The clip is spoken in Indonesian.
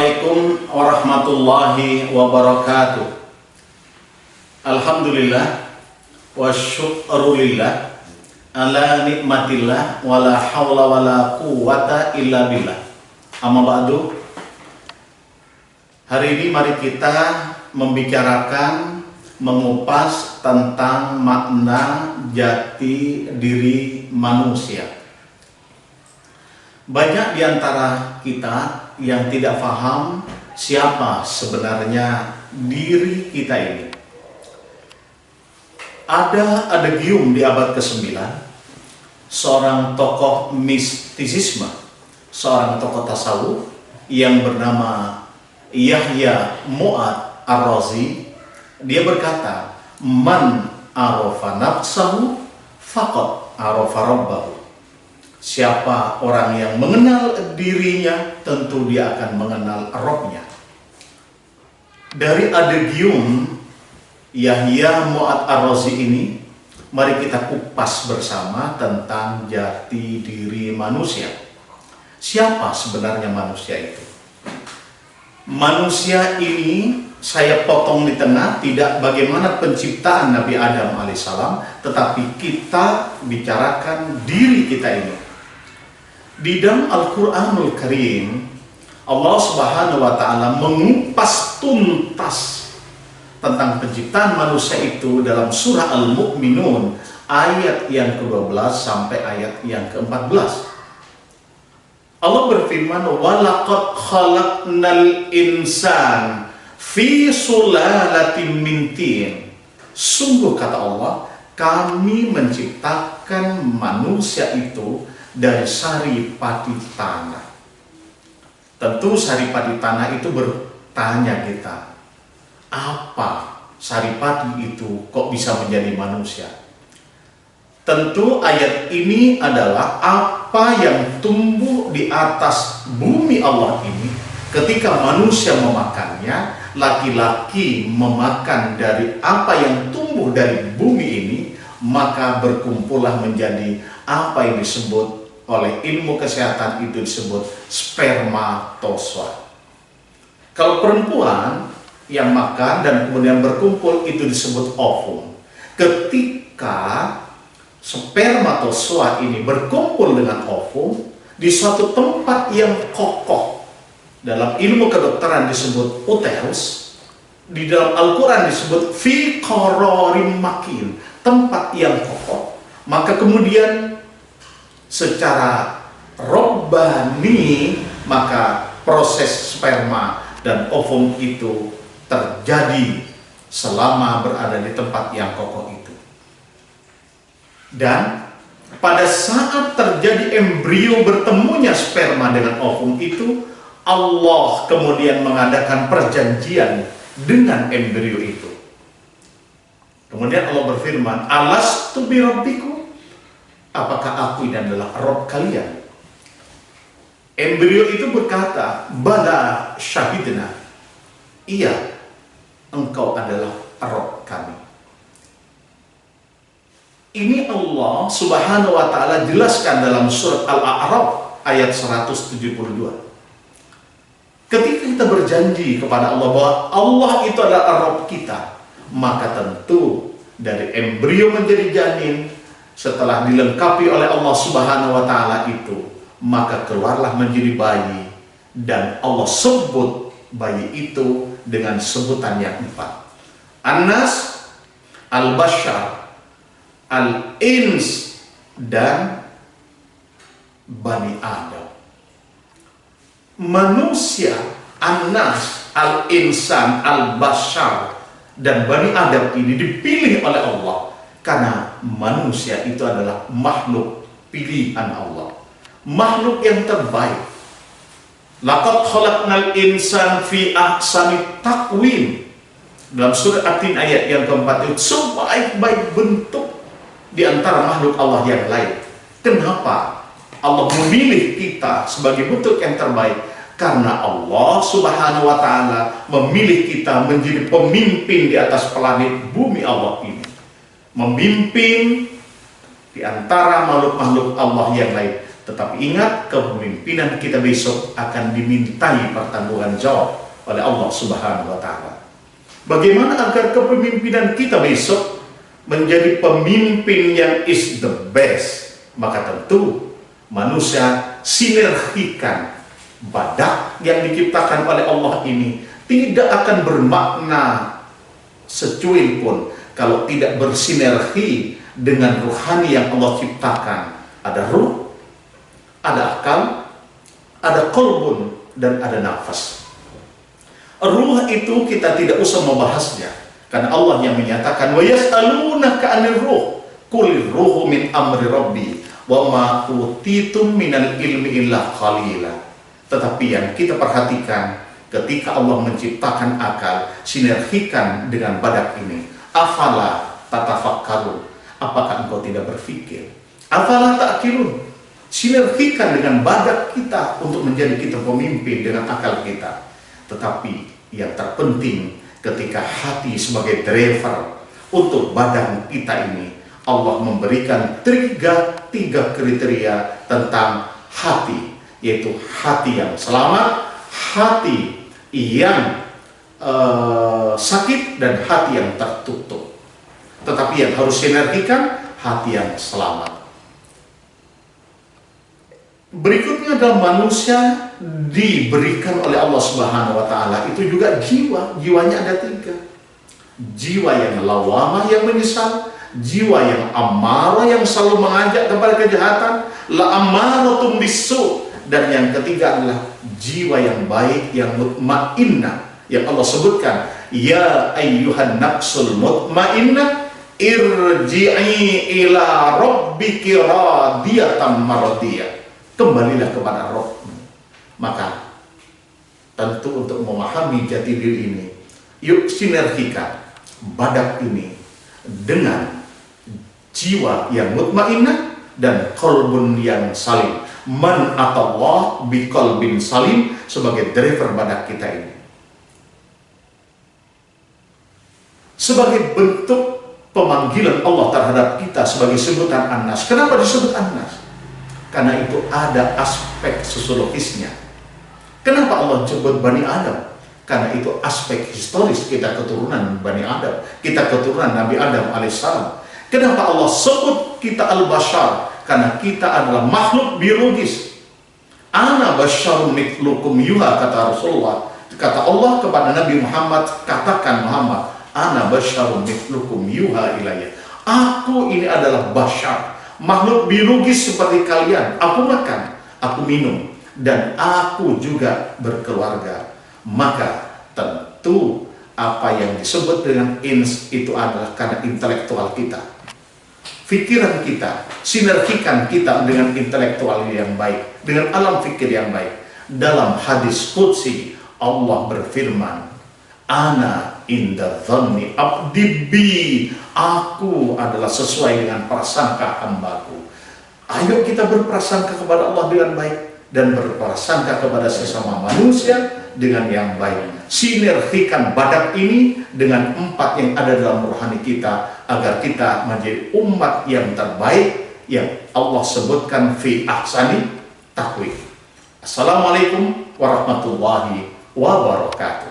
Assalamualaikum warahmatullahi wabarakatuh. Alhamdulillah wa syukrulillah ala nikmatillah wala hawla wala quwata illa billah. Amma ba'du. Hari ini mari kita membicarakan, mengupas tentang makna jati diri manusia. Banyak di antara kita yang tidak paham siapa sebenarnya diri kita ini. Ada adagium di abad ke-9, seorang tokoh mistisisme, seorang tokoh tasawuf yang bernama Yahya Mu'ad Ar-Razi. Dia berkata, "Man arafa nafsahu faqad arafa rabbahu." Siapa orang yang mengenal dirinya, tentu dia akan mengenal Rabb-nya. Dari adagium Yahya Mu'ad Ar-Razi ini, mari kita kupas bersama tentang jati diri manusia. Siapa sebenarnya manusia itu? Manusia ini saya potong di tengah, tidak bagaimana penciptaan Nabi Adam alaihissalam, tetapi kita bicarakan diri kita ini. Di dalam Al-Quranul Karim, Allah Subhanahu wa Ta'ala mengupas tuntas tentang penciptaan manusia itu dalam surah Al-Mu'minun ayat yang ke-12 sampai ayat yang ke-14. Allah berfirman, "Walaqad khalaqnal insan fi sulalatin min tin." Sungguh kata Allah, kami menciptakan manusia itu dari saripati tanah. Tentu saripati tanah itu bertanya kita, apa saripati itu kok bisa menjadi manusia? Tentu ayat ini adalah apa yang tumbuh di atas bumi Allah ini. Ketika manusia memakannya, laki-laki memakan dari apa yang tumbuh dari bumi ini, maka berkumpullah menjadi apa yang disebut oleh ilmu kesehatan itu disebut spermatozoa. Kalau perempuan yang makan dan kemudian berkumpul itu disebut ovum. Ketika spermatozoa ini berkumpul dengan ovum di suatu tempat yang kokoh, dalam ilmu kedokteran disebut uterus, di dalam Al-Quran disebut fi qararim makin, tempat yang kokoh, maka kemudian secara robbani maka proses sperma dan ovum itu terjadi selama berada di tempat yang kokoh itu. Dan pada saat terjadi embrio bertemunya sperma dengan ovum itu, Allah kemudian mengadakan perjanjian dengan embrio itu. Kemudian Allah berfirman, "Alastu bi rabbikum?" Apakah aku ini adalah Rabb kalian? Embrio itu berkata, "Bala syahidna." Iya, engkau adalah Rabb kami. Ini Allah Subhanahu wa Ta'ala jelaskan dalam surat Al-A'raf ayat 172. Ketika kita berjanji kepada Allah bahwa Allah itu adalah Rabb kita, maka tentu dari embrio menjadi janin, setelah dilengkapi oleh Allah Subhanahu wa Ta'ala itu, maka keluarlah menjadi bayi, dan Allah sebut bayi itu dengan sebutan yang 4. An-Nas, Al-Bashar, Al-Ins, dan Bani Adam. Manusia, An-Nas, Al-Insan, Al-Bashar, dan Bani Adam ini dipilih oleh Allah karena manusia itu adalah makhluk pilihan Allah, makhluk yang terbaik. Laqad khalaqnal insan fi ahsani taqwim. Dalam surat At-Tin ayat yang keempat itu, sebaik-baik bentuk di antara makhluk Allah yang lain. Kenapa Allah memilih kita sebagai bentuk yang terbaik? Karena Allah Subhanahu wa Ta'ala memilih kita menjadi pemimpin di atas planet bumi Allah ini, memimpin di antara makhluk-makhluk Allah yang lain. Tetapi ingat, kepemimpinan kita besok akan dimintai pertanggungan jawab oleh Allah Subhanahu wa Ta'ala. Bagaimana agar kepemimpinan kita besok menjadi pemimpin yang is the best? Maka tentu manusia sinergikan badak yang diciptakan oleh Allah ini tidak akan bermakna secuil pun kalau tidak bersinergi dengan ruhani yang Allah ciptakan. Ada ruh, ada akal, ada qalbun, dan ada nafas. Ruh itu kita tidak usah membahasnya, karena Allah yang menyatakan wa yas'alunaka 'anil ruh qul ruhu min amri rabbi wa ma utitum minal ilmi illa qalila. Tetapi yang kita perhatikan ketika Allah menciptakan akal, sinergikan dengan badak ini. Afala tatafakkarun, apakah engkau tidak berpikir? Afala ta'qilun, sinergikan dengan badak kita untuk menjadi kita pemimpin dengan akal kita. Tetapi yang terpenting ketika hati sebagai driver untuk badan kita ini, Allah memberikan tiga kriteria tentang hati, yaitu hati yang selamat, hati yang sakit, dan hati yang tertutup. Tetapi yang harus sinergikan hati yang selamat. Berikutnya adalah manusia diberikan oleh Allah Subhanahu wa Ta'ala itu juga jiwa. Jiwanya ada tiga. Jiwa yang lawamah, yang menyesal, jiwa yang amarah, yang selalu mengajak kepada kejahatan, la amaratum bisu, dan yang ketiga adalah jiwa yang baik, yang mutmainnah, yang Allah sebutkan, ya ayyuhan nafsul mutmainnah irji'i ila rabbiki radiyatan mardiyah, kembalilah kepada Rabbmu. Maka tentu untuk memahami jati diri ini, yuk sinergikan badak ini dengan jiwa yang mutmainnah dan qalbun yang salim. Man atallah biqalbin salim sebagai driver badak kita ini. Sebagai bentuk pemanggilan Allah terhadap kita sebagai sebutan An-Nas. Kenapa disebut An-Nas? Karena itu ada aspek sosiologisnya. Kenapa Allah sebut Bani Adam? Karena itu aspek historis, kita keturunan Bani Adam, kita keturunan Nabi Adam alaihissalam. Kenapa Allah sebut kita al-bashar? Karena kita adalah makhluk biologis. Ana basyarun mithlukum yuha, kata Rasulullah. Kata Allah kepada Nabi Muhammad, katakan Muhammad, ana basyarun mithlukum yuha ilayya. Aku ini adalah bashar, makhluk biologis seperti kalian. Aku makan, aku minum, dan aku juga berkeluarga. Maka tentu apa yang disebut dengan ins itu adalah karena intelektual kita, pikiran kita, sinergikan kita dengan intelektual yang baik, dengan alam fikir yang baik. Dalam hadis qudsi Allah berfirman, ana inda dhanni abdi bi, aku adalah sesuai dengan prasangka hambaku. Ayo kita berprasangka kepada Allah dengan baik dan berprasangka kepada sesama manusia dengan yang baik. Sinergikan badak ini dengan empat yang ada dalam rohani kita agar kita menjadi umat yang terbaik yang Allah sebutkan fi ahsani taqwim. Assalamualaikum warahmatullahi wabarakatuh.